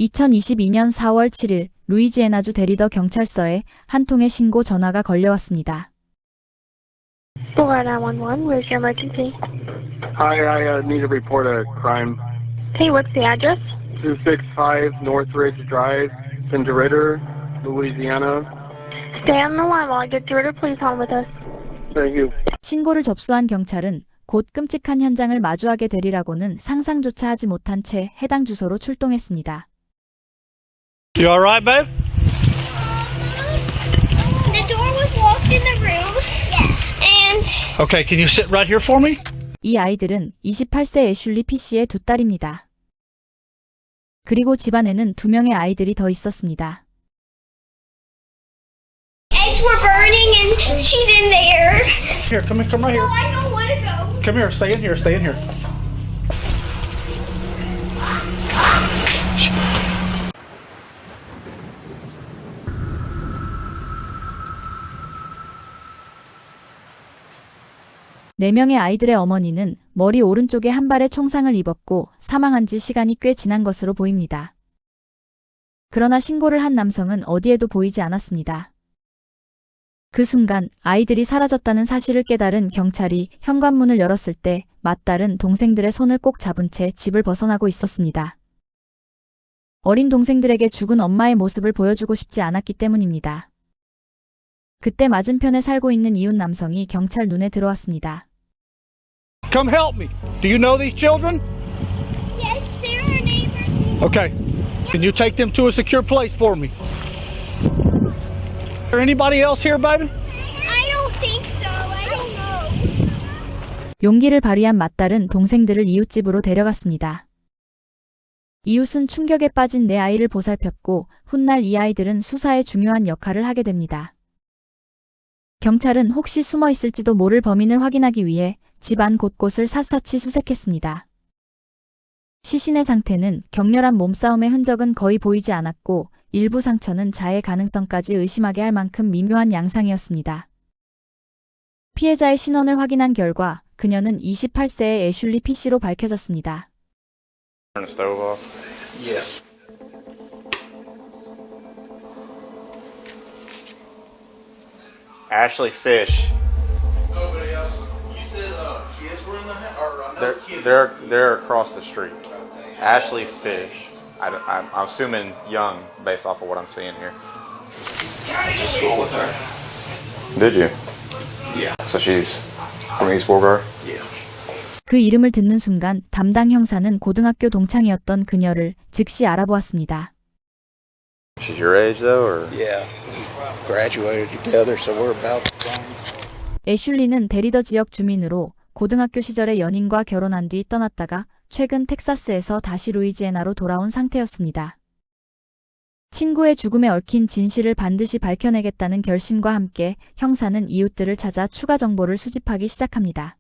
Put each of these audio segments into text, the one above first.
2022년 4월 7일 루이지애나주 데리더 경찰서에 한 통의 신고 전화가 걸려왔습니다. Florida 911, where's your emergency? Hi, I need to report a crime. Hey, what's the address? 265 Northridge Drive, in DeRidder, Louisiana. Stay on the line while I get DeRidder. Please hold with us. Thank you. 신고를 접수한 경찰은 곧 끔찍한 현장을 마주하게 되리라고는 상상조차 하지 못한 채 해당 주소로 출동했습니다. You all right, babe? The door was locked in the room. And Okay, can you sit right here for me? 이 아이들은 28세 애슐리 P씨의 두 딸입니다. 그리고 집안에는 2명의 아이들이 더 있었습니다. eggs were burning and she's in there. Here, come right No, here. I don't want to go. Come here, stay in here, stay in here. 네 명의 아이들의 어머니는 머리 오른쪽에 한 발의 총상을 입었고 사망한 지 시간이 꽤 지난 것으로 보입니다. 그러나 신고를 한 남성은 어디에도 보이지 않았습니다. 그 순간 아이들이 사라졌다는 사실을 깨달은 경찰이 현관문을 열었을 때 맏딸은 동생들의 손을 꼭 잡은 채 집을 벗어나고 있었습니다. 어린 동생들에게 죽은 엄마의 모습을 보여주고 싶지 않았기 때문입니다. 그때 맞은편에 살고 있는 이웃 남성이 경찰 눈에 들어왔습니다. Come help me. Do you know these children? Yes, they're our neighbors. Okay. Can you take them to a secure place for me? Is there anybody else here, baby? I don't think so. I don't know. 용기를 발휘한 맏딸은 동생들을 이웃집으로 데려갔습니다. 이웃은 충격에 빠진 내 아이를 보살폈고 훗날 이 아이들은 수사에 중요한 역할을 하게 됩니다. 경찰은 혹시 숨어 있을지도 모를 범인을 확인하기 위해 집안 곳곳을 샅샅이 수색했습니다. 시신의 상태는 격렬한 몸싸움의 흔적은 거의 보이지 않았고 일부 상처는 자해 가능성까지 의심하게 할 만큼 미묘한 양상이었습니다. 피해자의 신원을 확인한 결과 그녀는 28세의 애슐리 P씨로 밝혀졌습니다. Turn the stove off. Yes. Ashley Fish. Nobody else. You said kids were in the house, or another kid. They're across the street. Ashley Fish. I'm assuming young based off of what I'm seeing here. I went to school with her. Did you? Yeah. So she's from East Beauregard? Yeah. 그 이름을 듣는 순간 담당 형사는 고등학교 동창이었던 그녀를 즉시 알아보았습니다. She's your age though, or? Yeah. We graduated together, so we're about the same. 애슐리는 데리더 지역 주민으로 고등학교 시절에 연인과 결혼한 뒤 떠났다가 최근 텍사스에서 다시 루이지애나로 돌아온 상태였습니다. 친구의 죽음에 얽힌 진실을 반드시 밝혀내겠다는 결심과 함께 형사는 이웃들을 찾아 추가 정보를 수집하기 시작합니다.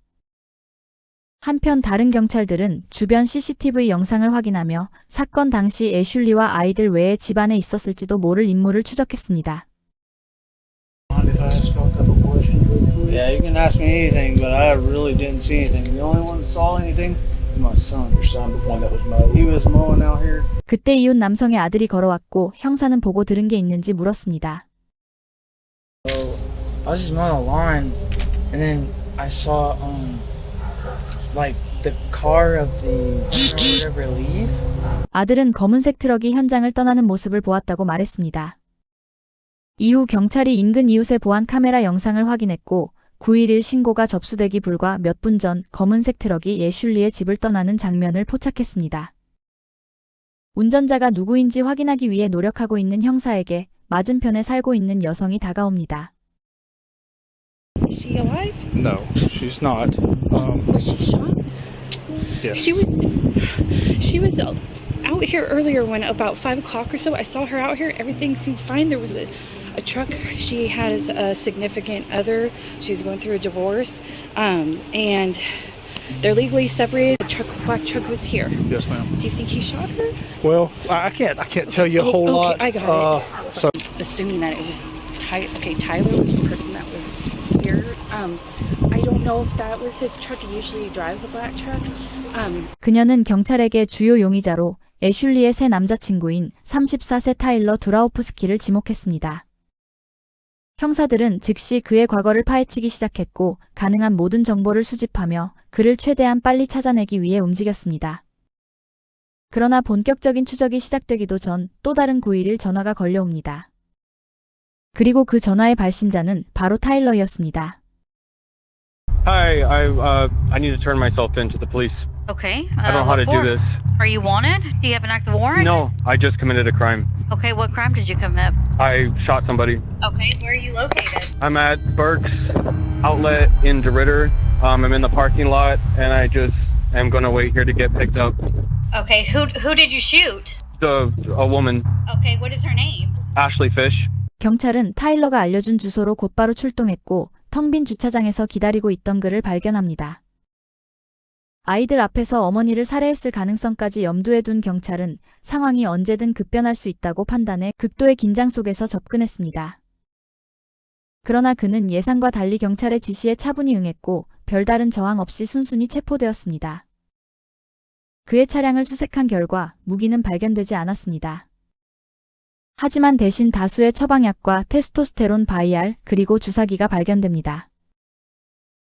한편 다른 경찰들은 주변 CCTV 영상을 확인하며 사건 당시 애슐리와 아이들 외에 집안에 있었을지도 모를 인물을 추적했습니다. Yeah, you can ask me anything, but I really didn't see anything. The only one that saw anything was my son. Your son, the one that was mowing. He was mowing out here. 그때 이웃 남성의 아들이 걸어왔고 형사는 보고 들은 게 있는지 물었습니다. So I was just mowing the lawn, and then I saw like the car of the owner or whatever leave. 아들은 검은색 트럭이 현장을 떠나는 모습을 보았다고 말했습니다. 이후 경찰이 인근 이웃의 보안 카메라 영상을 확인했고 9.11 신고가 접수되기 불과 몇 분 전 검은색 트럭이 애슐리의 집을 떠나는 장면을 포착했습니다. 운전자가 누구인지 확인하기 위해 노력하고 있는 형사에게 맞은편에 살고 있는 여성이 다가옵니다. Is she alive? No, she's not. Was she shot? Yes. She was out here earlier when about 5 o'clock or so. I saw her out here. Everything seemed fine. There was a truck. She has a significant other. She's going through a divorce, and they're legally separated. The black truck was here. Yes, ma'am. Do you think he shot her? Well, I can't tell you a whole Okay, lot. I got So Assuming that it was Tyler was the person that was here. I don't know if that was his truck. He usually drives a black truck. 그녀는 경찰에게 주요 용의자로 애슐리의 새 남자친구인 34세 타일러 두라오프스키를 지목했습니다. 형사들은 즉시 그의 과거를 파헤치기 시작했고 가능한 모든 정보를 수집하며 그를 최대한 빨리 찾아내기 위해 움직였습니다. 그러나 본격적인 추적이 시작되기도 전 또 다른 911 전화가 걸려옵니다. 그리고 그 전화의 발신자는 바로 타일러였습니다. Hi, I need to turn myself in to the police. Okay. I don't know how to do this. Are you wanted? Do you have an active warrant? No, I just committed a crime. Okay, what crime did you commit? I shot somebody. Okay, where are you located? I'm at Burke's Outlet in DeRidder. I'm in the parking lot, and I just am going to wait here to get picked up. Okay, who did you shoot? A woman, Okay, what is her name? Ashley Fish. 경찰은 타일러가 알려준 주소로 곧바로 출동했고 텅 빈 주차장에서 기다리고 있던 그를 발견합니다. 아이들 앞에서 어머니를 살해했을 가능성까지 염두에 둔 경찰은 상황이 언제든 급변할 수 있다고 판단해 극도의 긴장 속에서 접근했습니다. 그러나 그는 예상과 달리 경찰의 지시에 차분히 응했고 별다른 저항 없이 순순히 체포되었습니다. 그의 차량을 수색한 결과 무기는 발견되지 않았습니다. 하지만 대신 다수의 처방약과 테스토스테론 바이알 그리고 주사기가 발견됩니다.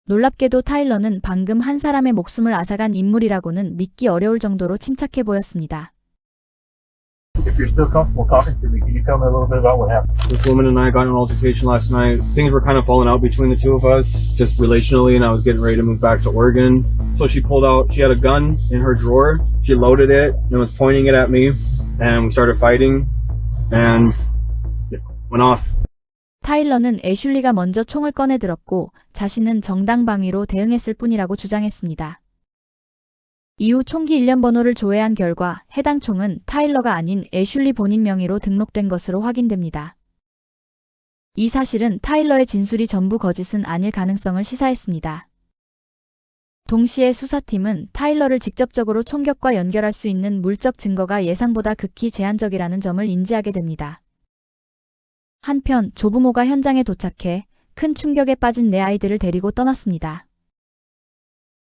놀랍게도 타일러는 방금 한 사람의 목숨을 앗아간 인물이라고는 믿기 어려울 정도로 침착해 보였습니다. If you're still comfortable talking to me, can you tell me a little bit about what happened? This woman and I got in an altercation last night. Things were kind of falling out between the two of us, just relationally, and I was getting ready to move back to Oregon. So she pulled out, she had a gun in her drawer. She loaded it and was pointing it at me, and we started fighting, and it went off. 타일러는 애슐리가 먼저 총을 꺼내 들었고 자신은 정당방위로 대응했을 뿐이라고 주장했습니다. 이후 총기 일련 번호를 조회한 결과 해당 총은 타일러가 아닌 애슐리 본인 명의로 등록된 것으로 확인됩니다. 이 사실은 타일러의 진술이 전부 거짓은 아닐 가능성을 시사했습니다. 동시에 수사팀은 타일러를 직접적으로 총격과 연결할 수 있는 물적 증거가 예상보다 극히 제한적이라는 점을 인지하게 됩니다. 한편 조부모가 현장에 도착해 큰 충격에 빠진 내 아이들을 데리고 떠났습니다.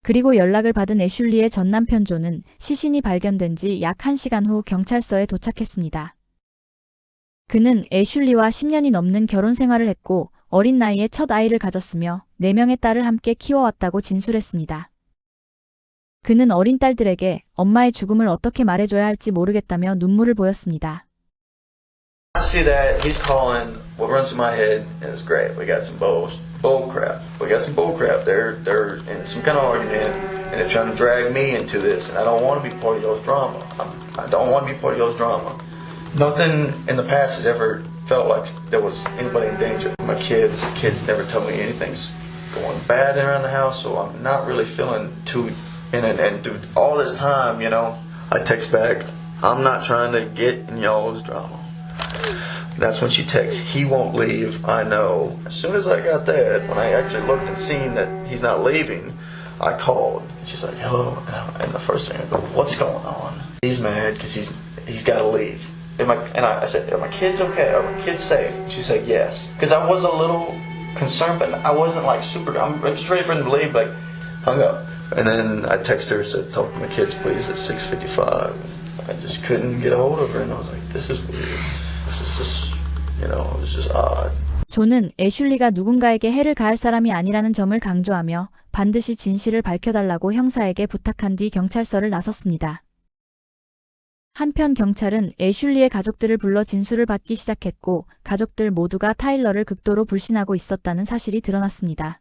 그리고 연락을 받은 애슐리의 전 남편 존은 시신이 발견된 지 약 1시간 후 경찰서에 도착했습니다. 그는 애슐리와 10년이 넘는 결혼 생활을 했고 어린 나이에 첫 아이를 가졌으며 4명의 딸을 함께 키워왔다고 진술했습니다. 그는 어린 딸들에게 엄마의 죽음을 어떻게 말해줘야 할지 모르겠다며 눈물을 보였습니다. I see that he's calling. What runs through my head is great. We got some bull crap. We got some bull crap. They're in some kind of argument, and they're trying to drag me into this, and I don't want to be part of y'all's drama. I don't want to be part of y'all's drama. Nothing in the past has ever felt like there was anybody in danger. My kids never tell me anything's going bad around the house, so I'm not really feeling too in it. And through all this time, you know, I text back, I'm not trying to get in y'all's drama. That's when she texts, he won't leave, I know. As soon as I got that, when I actually looked and seen that he's not leaving, I called. She's like, hello. And the first thing I go, what's going on? He's mad because he's got to leave. And I said, are my kids okay? Are my kids safe? She said, yes. Because I was a little concerned, but I wasn't like super, I'm just ready for him to leave, like hung up. And then I texted her, said, talk to my kids please at 6:55. I just couldn't get a hold of her, and I was like, this is weird. This is just, you know, it was just odd. 존은 애슐리가 누군가에게 해를 가할 사람이 아니라는 점을 강조하며 반드시 진실을 밝혀달라고 형사에게 부탁한 뒤 경찰서를 나섰습니다. 한편 경찰은 애슐리의 가족들을 불러 진술을 받기 시작했고 가족들 모두가 타일러를 극도로 불신하고 있었다는 사실이 드러났습니다.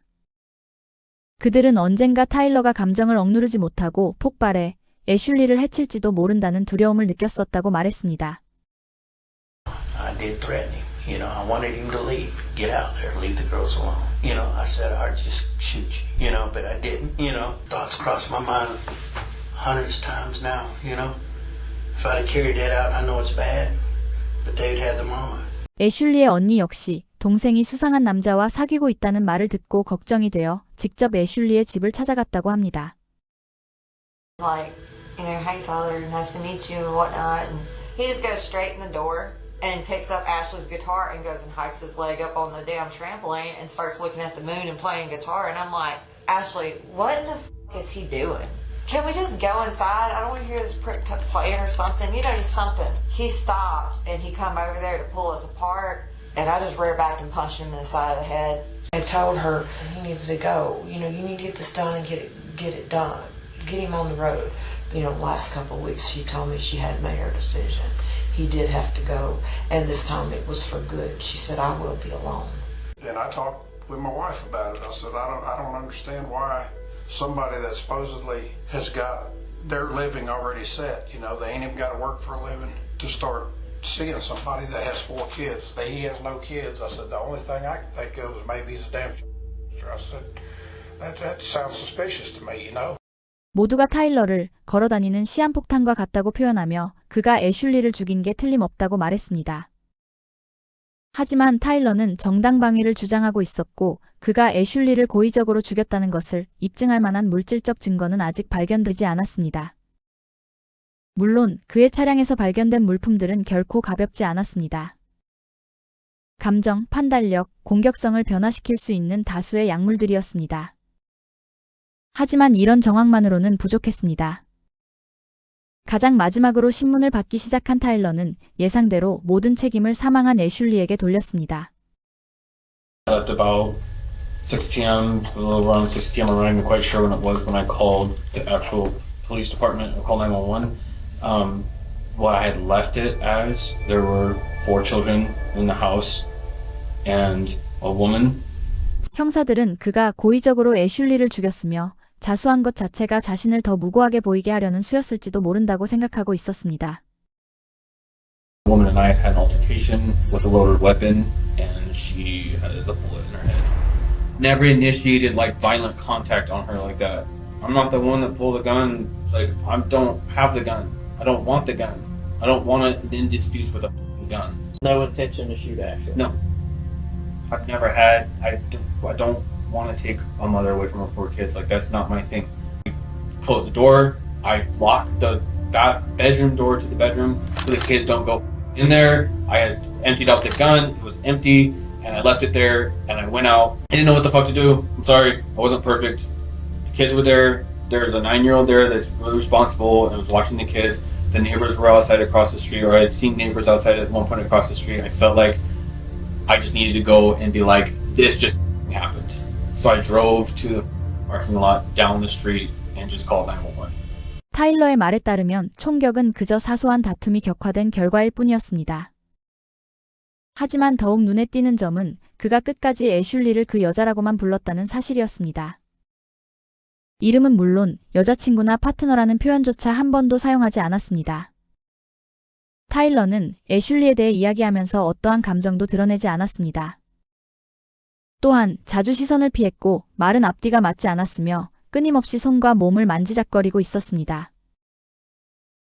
그들은 언젠가 타일러가 감정을 억누르지 못하고 폭발해 애슐리를 해칠지도 모른다는 두려움을 느꼈었다고 말했습니다. I did threaten him. You know, I wanted him to leave. Get out there. Leave the girls alone. You know, I said I'd just shoot you. You know, but I didn't. You know, thoughts crossed my mind hundreds of times now. You know, if I'd have carried that out, I know it's bad, but they'd had the mama. 애슐리의 언니 역시 동생이 수상한 남자와 사귀고 있다는 말을 듣고 걱정이 되어 직접 애슐리의 집을 찾아갔다고 합니다. Like, you know, hey Tyler, nice to meet you and whatnot. And he just goes straight in the door and picks up Ashley's guitar and goes and hikes his leg up on the damn trampoline and starts looking at the moon and playing guitar. And I'm like, Ashley, what in the f*** is he doing? can we just go inside? I don't want to hear this prick playing or something. You know, just something. He stops and he come over there to pull us apart. And I just rear back and punched him in the side of the head. I told her he needs to go. You know, you need to get this done and get it done. Get him on the road. You know, last couple of weeks she told me she had made her decision. He did have to go, and this time it was for good. She said, I will be alone. And I talked with my wife about it. I said, I don't understand why somebody that supposedly has got their living already set, you know, they ain't even got to work for a living to start seeing somebody that has 4 kids. He has no kids. I said, the only thing I can think of is maybe he's a damn I said, that sounds suspicious to me, you know. 모두가 타일러를 걸어다니는 시한폭탄과 같다고 표현하며 그가 애슐리를 죽인 게 틀림없다고 말했습니다. 하지만 타일러는 정당방위를 주장하고 있었고 그가 애슐리를 고의적으로 죽였다는 것을 입증할 만한 물질적 증거는 아직 발견되지 않았습니다. 물론 그의 차량에서 발견된 물품들은 결코 가볍지 않았습니다. 감정, 판단력, 공격성을 변화시킬 수 있는 다수의 약물들이었습니다. 하지만 이런 정황만으로는 부족했습니다. 가장 마지막으로 신문을 받기 시작한 타일러는 예상대로 모든 책임을 사망한 애슐리에게 돌렸습니다. I left about 6 p.m. a little around 6 p.m. I'm not even quite sure when it was when I called the actual police department or called 911. What I had left it as, there were 4 children in the house and a woman. 형사들은 그가 고의적으로 애슐리를 죽였으며 자수한 것 자체가 자신을 더 무고하게 보이게 하려는 수였을지도 모른다고 생각하고 있었습니다. The woman and I had an altercation with a loaded weapon and she has a bullet in her head. Never initiated like violent contact on her like that. I'm not the one that pulled the gun. Like, I don't have the gun. I don't want the gun. I don't want it in disputes with a gun. No intention to shoot actually? No. I've never had. I don't want to take a mother away from her 4 kids. Like, that's not my thing. I close the door. I lock the bedroom door to the bedroom so the kids don't go in there. I had emptied out the gun. It was empty, and I left it there, and I went out. I didn't know what the fuck to do. I'm sorry. I wasn't perfect. The kids were there. There's a 9-year-old there that's really responsible and was watching the kids. The neighbors were outside across the street, or I had seen neighbors outside at one point across the street. I felt like I just needed to go and be like, this just happened. So I drove to the parking lot down the street and just called 911. 타일러의 말에 따르면 총격은 그저 사소한 다툼이 격화된 결과일 뿐이었습니다. 하지만 더욱 눈에 띄는 점은 그가 끝까지 애슐리를 그 여자라고만 불렀다는 사실이었습니다. 이름은 물론 여자친구나 파트너라는 표현조차 한 번도 사용하지 않았습니다. 타일러는 애슐리에 대해 이야기하면서 어떠한 감정도 드러내지 않았습니다. 또한 자주 시선을 피했고 말은 앞뒤가 맞지 않았으며 끊임없이 손과 몸을 만지작거리고 있었습니다.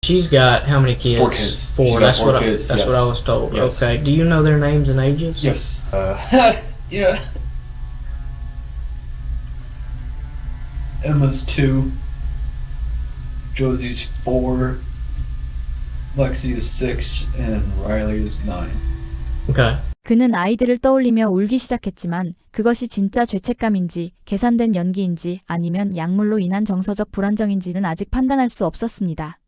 She's got how many kids? 4 kids. 4. She's That's got 4 what kids. that's Yes. what I was told. Yes. Okay. Do you know their names and ages? Yes. Yeah. Emma's 2. Josie's 4. Lexi is 6. And Riley is 9. Okay. 그는 아이들을 떠올리며 울기 시작했지만 그것이 진짜 죄책감인지 계산된 연기인지 아니면 약물로 인한 정서적 불안정인지는 아직 판단할 수 없었습니다.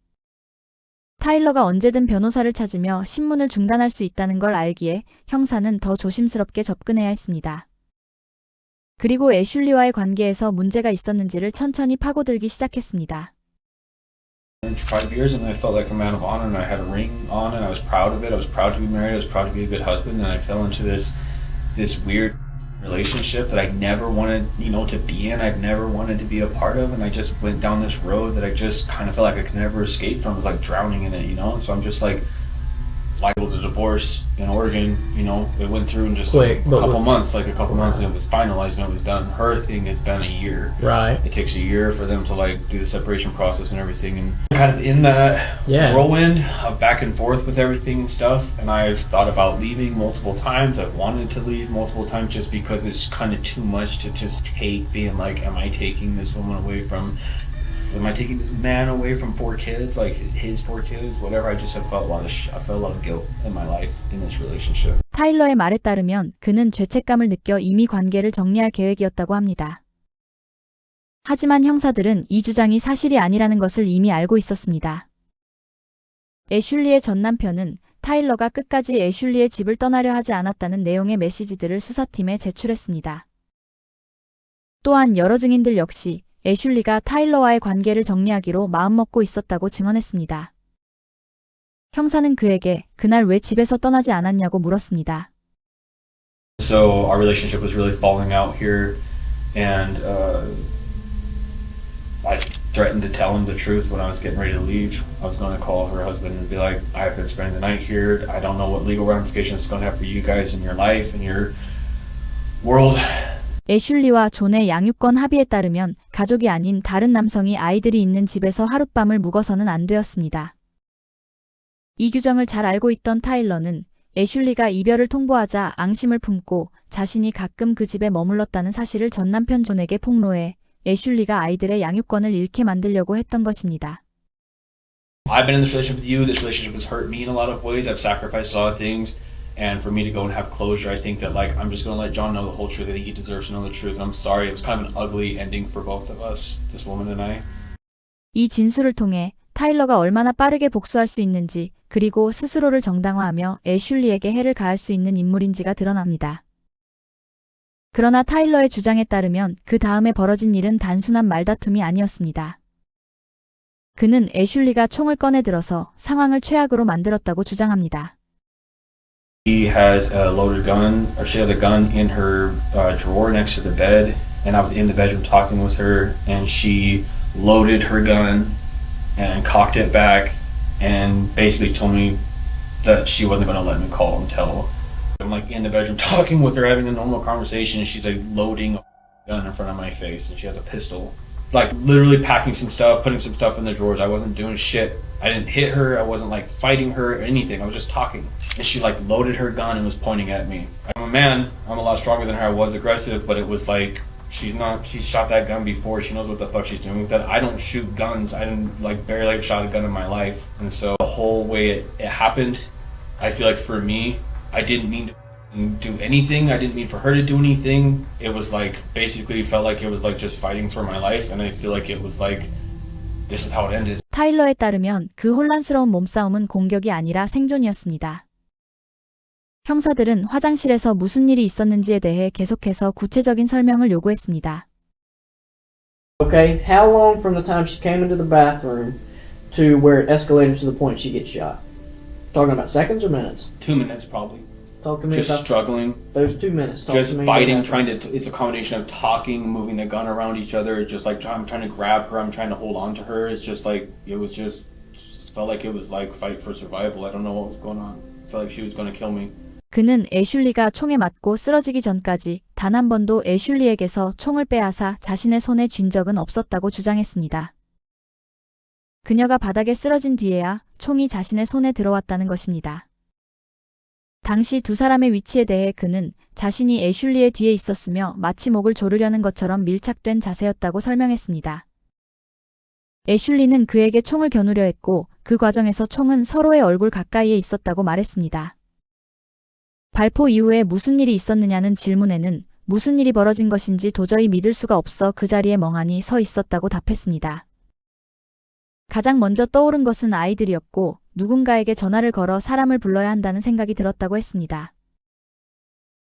타일러가 언제든 변호사를 찾으며 신문을 중단할 수 있다는 걸 알기에 형사는 더 조심스럽게 접근해야 했습니다. 그리고 애슐리와의 관계에서 문제가 있었는지를 천천히 파고들기 시작했습니다. 5 years and I felt like a man of honor and I had a ring on and I was proud of it. I was proud to be married. I was proud to be a good husband and I fell into this weird relationship that I never wanted, to be in. I've never wanted to be a part of and I just went down this road that I just kind of felt like I could never escape from. It was like drowning in it, So I'm just like liable to divorce in Oregon, it went through in just a couple months and it was finalized and it was done. Her thing has been a year. Right. It takes a year for them to do the separation process and everything and kind of in that whirlwind of back and forth with everything and stuff and I've thought about leaving multiple times. I've wanted to leave multiple times just because it's kind of too much to just take being like, am I taking this man away from 4 kids, like his 4 kids, whatever. I just have felt I felt a lot of guilt in my life in this relationship. 타일러의 말에 따르면 그는 죄책감을 느껴 이미 관계를 정리할 계획이었다고 합니다. 하지만 형사들은 이 주장이 사실이 아니라는 것을 이미 알고 있었습니다. 애슐리의 전 남편은 타일러가 끝까지 애슐리의 집을 떠나려 하지 않았다는 내용의 메시지들을 수사팀에 제출했습니다. 또한 여러 증인들 역시 애슐리가 타일러와의 관계를 정리하기로 마음먹고 있었다고 증언했습니다. 형사는 그에게 그날 왜 집에서 떠나지 않았냐고 물었습니다. So our relationship was really falling out here, and I threatened to tell him the truth when I was getting ready to leave. I was going to call her husband and be like, I've been spending the night here. I don't know what legal ramifications it's going to have for you guys in your life and your world. 애슐리와 존의 양육권 합의에 따르면 가족이 아닌 다른 남성이 아이들이 있는 집에서 하룻밤을 묵어서는 안 되었습니다. 이 규정을 잘 알고 있던 타일러는 애슐리가 이별을 통보하자 앙심을 품고 자신이 가끔 그 집에 머물렀다는 사실을 전 남편 존에게 폭로해 애슐리가 아이들의 양육권을 잃게 만들려고 했던 것입니다. I've been in this relationship with you. This relationship has hurt me in a lot of ways. I've sacrificed a lot of things. And for me to go and have closure, I think that I'm just going to let John know the whole truth. I think he deserves to know the truth. And I'm sorry. It was kind of an ugly ending for both of us, this woman and I. 이 진술을 통해 타일러가 얼마나 빠르게 복수할 수 있는지 그리고 스스로를 정당화하며 애슐리에게 해를 가할 수 있는 인물인지가 드러납니다. 그러나 타일러의 주장에 따르면 그 다음에 벌어진 일은 단순한 말다툼이 아니었습니다. 그는 애슐리가 총을 꺼내 들어서 상황을 최악으로 만들었다고 주장합니다. She has a loaded gun, or she has a gun in her drawer next to the bed, and I was in the bedroom talking with her, and she loaded her gun and cocked it back and basically told me that she wasn't going to let me call until I'm in the bedroom talking with her, having a normal conversation, and she's loading a gun in front of my face, and she has a pistol. Literally packing some stuff, putting some stuff in the drawers. I wasn't doing shit. I didn't hit her. I wasn't fighting her or anything. I was just talking. And she loaded her gun and was pointing at me. I'm a man. I'm a lot stronger than her. I was aggressive, but it was she's shot that gun before. She knows what the fuck she's doing with it. I don't shoot guns. I didn't barely shot a gun in my life. And so the whole way it happened, I feel for me, I didn't mean to do anything. I didn't mean for her to do anything. It was basically felt like it was just fighting for my life, and I feel like it was this is how it ended. 타일러에 따르면 그 혼란스러운 몸싸움은 공격이 아니라 생존이었습니다. 형사들은 화장실에서 무슨 일이 있었는지에 대해 계속해서 구체적인 설명을 요구했습니다. Okay, how long from the time she came into the bathroom to where it escalated to the point she gets shot? Talking about seconds or minutes? 2 minutes probably. Talk to me just about struggling. Those 2 minutes. Talk just to me fighting, about trying to. It's a combination of talking, moving the gun around each other. Just I'm trying to grab her. I'm trying to hold on to her. It's just it was just felt like it was fight for survival. I don't know what was going on. I felt like she was going to kill me. 그는 애슐리가 총에 맞고 쓰러지기 전까지 단 한 번도 애슐리에게서 총을 빼앗아 자신의 손에 쥔 적은 없었다고 주장했습니다. 그녀가 바닥에 쓰러진 뒤에야 총이 자신의 손에 들어왔다는 것입니다. 당시 두 사람의 위치에 대해 그는 자신이 애슐리의 뒤에 있었으며 마치 목을 조르려는 것처럼 밀착된 자세였다고 설명했습니다. 애슐리는 그에게 총을 겨누려 했고 그 과정에서 총은 서로의 얼굴 가까이에 있었다고 말했습니다. 발포 이후에 무슨 일이 있었느냐는 질문에는 무슨 일이 벌어진 것인지 도저히 믿을 수가 없어 그 자리에 멍하니 서 있었다고 답했습니다. 가장 먼저 떠오른 것은 아이들이었고 누군가에게 전화를 걸어 사람을 불러야 한다는 생각이 들었다고 했습니다.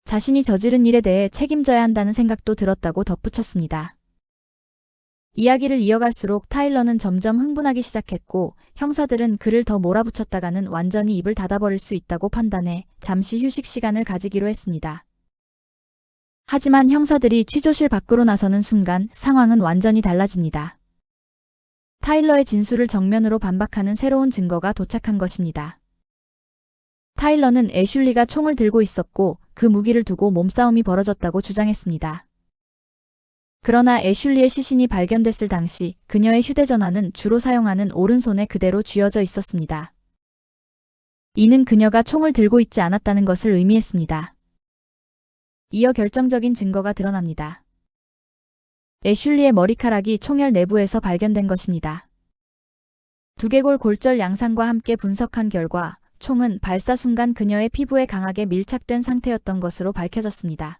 자신이 저지른 일에 대해 책임져야 한다는 생각도 들었다고 덧붙였습니다. 이야기를 이어갈수록 타일러는 점점 흥분하기 시작했고 형사들은 그를 더 몰아붙였다가는 완전히 입을 닫아버릴 수 있다고 판단해 잠시 휴식 시간을 가지기로 했습니다. 하지만 형사들이 취조실 밖으로 나서는 순간 상황은 완전히 달라집니다. 타일러의 진술을 정면으로 반박하는 새로운 증거가 도착한 것입니다. 타일러는 애슐리가 총을 들고 있었고 그 무기를 두고 몸싸움이 벌어졌다고 주장했습니다. 그러나 애슐리의 시신이 발견됐을 당시 그녀의 휴대전화는 주로 사용하는 오른손에 그대로 쥐어져 있었습니다. 이는 그녀가 총을 들고 있지 않았다는 것을 의미했습니다. 이어 결정적인 증거가 드러납니다. 애슐리의 머리카락이 총열 내부에서 발견된 것입니다. 두개골 골절 양상과 함께 분석한 결과 총은 발사 순간 그녀의 피부에 강하게 밀착된 상태였던 것으로 밝혀졌습니다.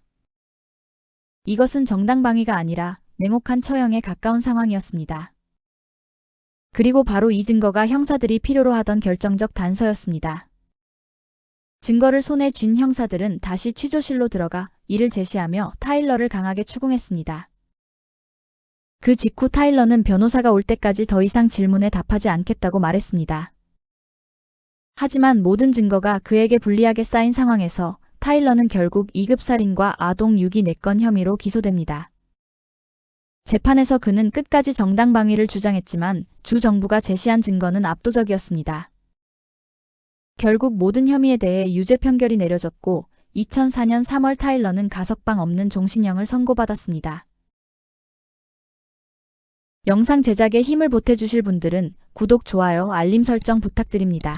이것은 정당방위가 아니라 냉혹한 처형에 가까운 상황이었습니다. 그리고 바로 이 증거가 형사들이 필요로 하던 결정적 단서였습니다. 증거를 손에 쥔 형사들은 다시 취조실로 들어가 이를 제시하며 타일러를 강하게 추궁했습니다. 그 직후 타일러는 변호사가 올 때까지 더 이상 질문에 답하지 않겠다고 말했습니다. 하지만 모든 증거가 그에게 불리하게 쌓인 상황에서 타일러는 결국 2급 살인과 아동 유기 4건 혐의로 기소됩니다. 재판에서 그는 끝까지 정당방위를 주장했지만 주 정부가 제시한 증거는 압도적이었습니다. 결국 모든 혐의에 대해 유죄 판결이 내려졌고 2004년 3월 타일러는 가석방 없는 종신형을 선고받았습니다. 영상 제작에 힘을 보태주실 분들은 구독, 좋아요, 알림 설정 부탁드립니다.